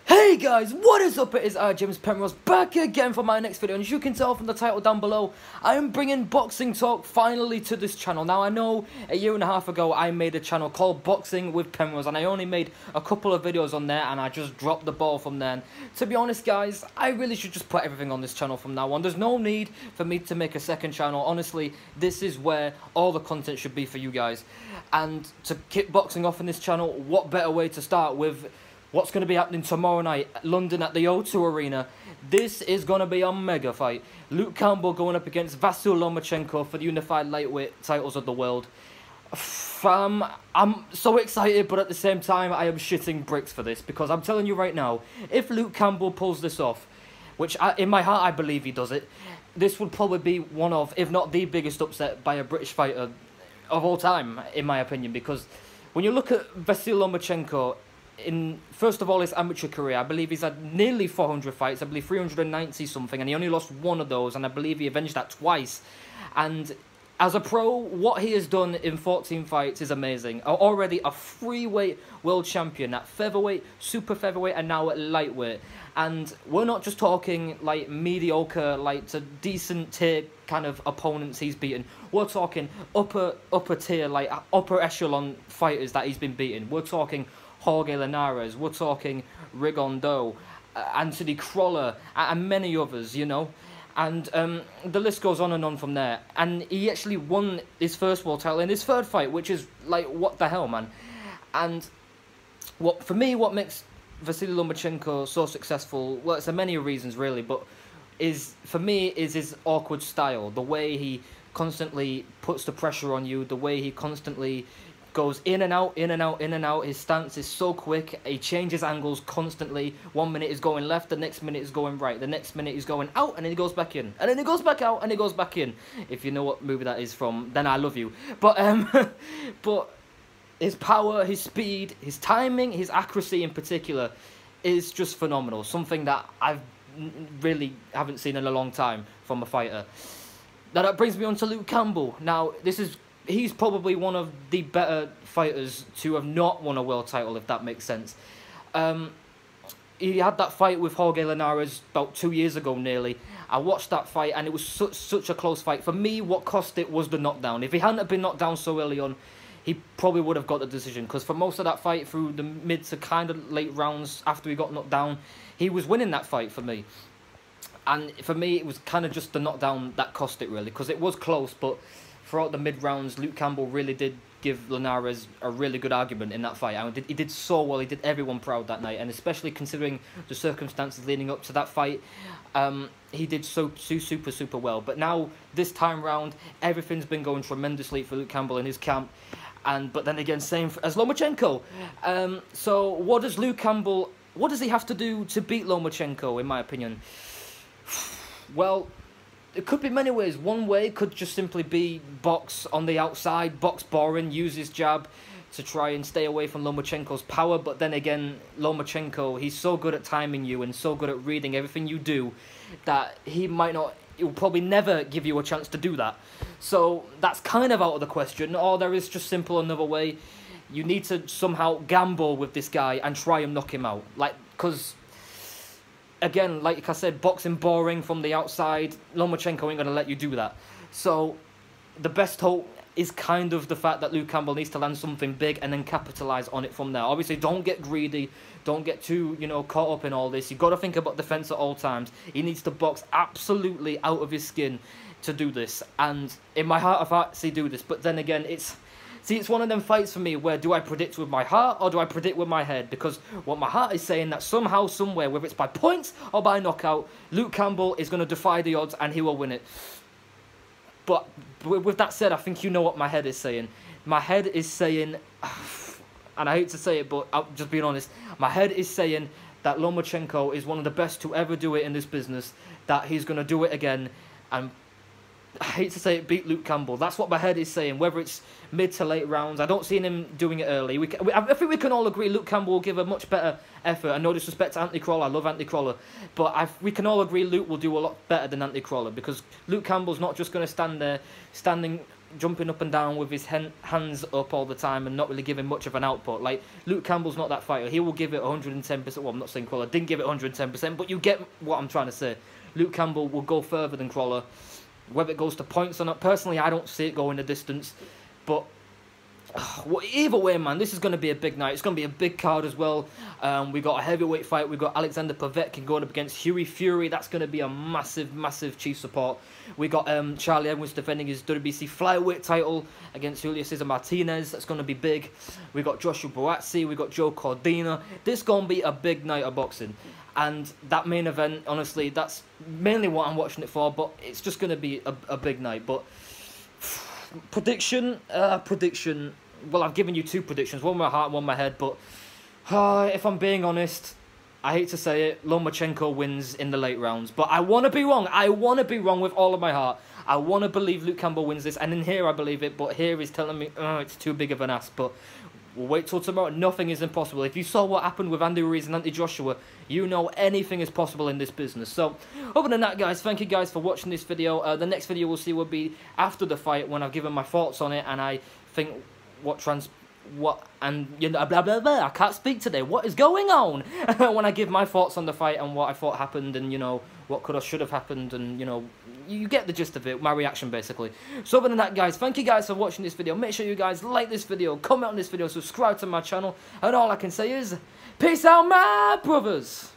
Hey guys, what is up? It is James Penrose back again for my next video, and as you can tell from the title down below, I am bringing boxing talk finally to this channel. Now I know a year and a half ago I made a channel called Boxing with Penrose, and I only made a couple of videos on there and I just dropped the ball from there. And to be honest guys, I really should just put everything on this channel from now on. There's no need for me to make a second channel. Honestly, this is where all the content should be for you guys. And to kick boxing off in this channel, what better way to start with what's going to be happening tomorrow night, London at the O2 Arena. This is going to be a mega fight. Luke Campbell going up against Vasyl Lomachenko for the unified lightweight titles of the world. I'm so excited, but at the same time, I am shitting bricks for this. Because I'm telling you right now, if Luke Campbell pulls this off, which in my heart I believe he does it, this would probably be one of, if not the biggest upset by a British fighter of all time, in my opinion. Because when you look at Vasyl Lomachenko, first of all, his amateur career, I believe he's had nearly 400 fights, I believe 390 something, and he only lost one of those, and I believe he avenged that twice. And as a pro, what he has done in 14 fights is amazing. Already a freeweight world champion at featherweight, super featherweight, and now at lightweight. And we're not just talking like mediocre, like to decent tier kind of opponents he's beaten. We're talking upper tier, like upper echelon fighters that he's been beaten. We're talking Jorge Linares, we're talking Rigondeaux, Anthony Crolla, and many others, you know. And the list goes on and on from there. And he actually won his first world title in his third fight, which is like, what the hell, man. And for me, what makes Vasyl Lomachenko so successful, well, it's a many reasons really, but for me is his awkward style. The way he constantly puts the pressure on you, the way he constantly goes in and out, in and out, in and out. His stance is so quick. He changes angles constantly. 1 minute is going left, the next minute is going right, the next minute he's going out, and then he goes back in, and then he goes back out, and he goes back in. If you know what movie that is from, then I love you. But but his power, his speed, his timing, his accuracy in particular is just phenomenal. Something that I've really haven't seen in a long time from a fighter. Now that brings me on to Luke Campbell. Now he's probably one of the better fighters to have not won a world title, if that makes sense. He had that fight with Jorge Linares about 2 years ago nearly. I watched that fight and it was such a close fight. For me, what cost it was the knockdown. If he hadn't have been knocked down so early on, he probably would have got the decision. Because for most of that fight, through the mid to kind of late rounds after he got knocked down, he was winning that fight for me. And for me, it was kind of just the knockdown that cost it really. Because it was close, but throughout the mid-rounds, Luke Campbell really did give Linares a really good argument in that fight. And he did so well. He did everyone proud that night. And especially considering the circumstances leading up to that fight, he did so super well. But now, this time round, everything's been going tremendously for Luke Campbell in his camp. But then again, same as Lomachenko. So what does Luke Campbell, what does he have to do to beat Lomachenko, in my opinion? Well, it could be many ways. One way could just simply be box on the outside, box boring, use his jab to try and stay away from Lomachenko's power. But then again, Lomachenko, he's so good at timing you and so good at reading everything you do that he'll probably never give you a chance to do that. So that's kind of out of the question. Or there is just simple another way. You need to somehow gamble with this guy and try and knock him out. Because again, like I said, boxing boring from the outside. Lomachenko ain't going to let you do that. So the best hope is kind of the fact that Luke Campbell needs to land something big and then capitalise on it from there. Obviously, don't get greedy. Don't get too, caught up in all this. You've got to think about defence at all times. He needs to box absolutely out of his skin to do this. And in my heart of hearts, he do this. But then again, it's one of them fights for me where do I predict with my heart or do I predict with my head? Because what my heart is saying that somehow, somewhere, whether it's by points or by knockout, Luke Campbell is going to defy the odds and he will win it. But with that said, I think you know what my head is saying. My head is saying, and I hate to say it, but I'm just being honest, my head is saying that Lomachenko is one of the best to ever do it in this business, that he's going to do it again, and I hate to say it, beat Luke Campbell. That's what my head is saying, whether it's mid to late rounds. I don't see him doing it early. I think we can all agree Luke Campbell will give a much better effort. And no disrespect to Anthony Crolla, I love Anthony Crolla. But we can all agree Luke will do a lot better than Anthony Crolla, because Luke Campbell's not just going to stand there, standing jumping up and down with his hands up all the time and not really giving much of an output. Like, Luke Campbell's not that fighter. He will give it 110%. Well, I'm not saying Crawler didn't give it 110%, but you get what I'm trying to say. Luke Campbell will go further than Crawler. Whether it goes to points or not, personally, I don't see it going the distance. But either way, man, this is going to be a big night. It's going to be a big card as well. We got a heavyweight fight. We got Alexander Povetkin going up against Hughie Fury. That's going to be a massive, massive Chief support. We got Charlie Edwards defending his WBC flyweight title against Julio Cesar Martinez. That's going to be big. We got Joshua Buatsi. We got Joe Cordina. This is going to be a big night of boxing. And that main event, honestly, that's mainly what I'm watching it for. But it's just going to be a big night. But prediction. Well, I've given you two predictions. One in my heart, one in my head. But if I'm being honest, I hate to say it, Lomachenko wins in the late rounds. But I want to be wrong. I want to be wrong with all of my heart. I want to believe Luke Campbell wins this. And in here, I believe it. But here he's telling me, it's too big of an ask. But we'll wait till tomorrow. Nothing is impossible. If you saw what happened with Andy Ruiz and Anthony Joshua, you know anything is possible in this business. So, other than that, guys, thank you guys for watching this video. The next video we'll see will be after the fight, when I've given my thoughts on it, and I think you know, blah blah blah. I can't speak today. What is going on? When I give my thoughts on the fight and what I thought happened, and you know what could or should have happened, and you know, you get the gist of it. My reaction, basically. So other than that, guys, thank you guys for watching this video. Make sure you guys like this video, comment on this video, subscribe to my channel, and all I can say is peace out, my brothers.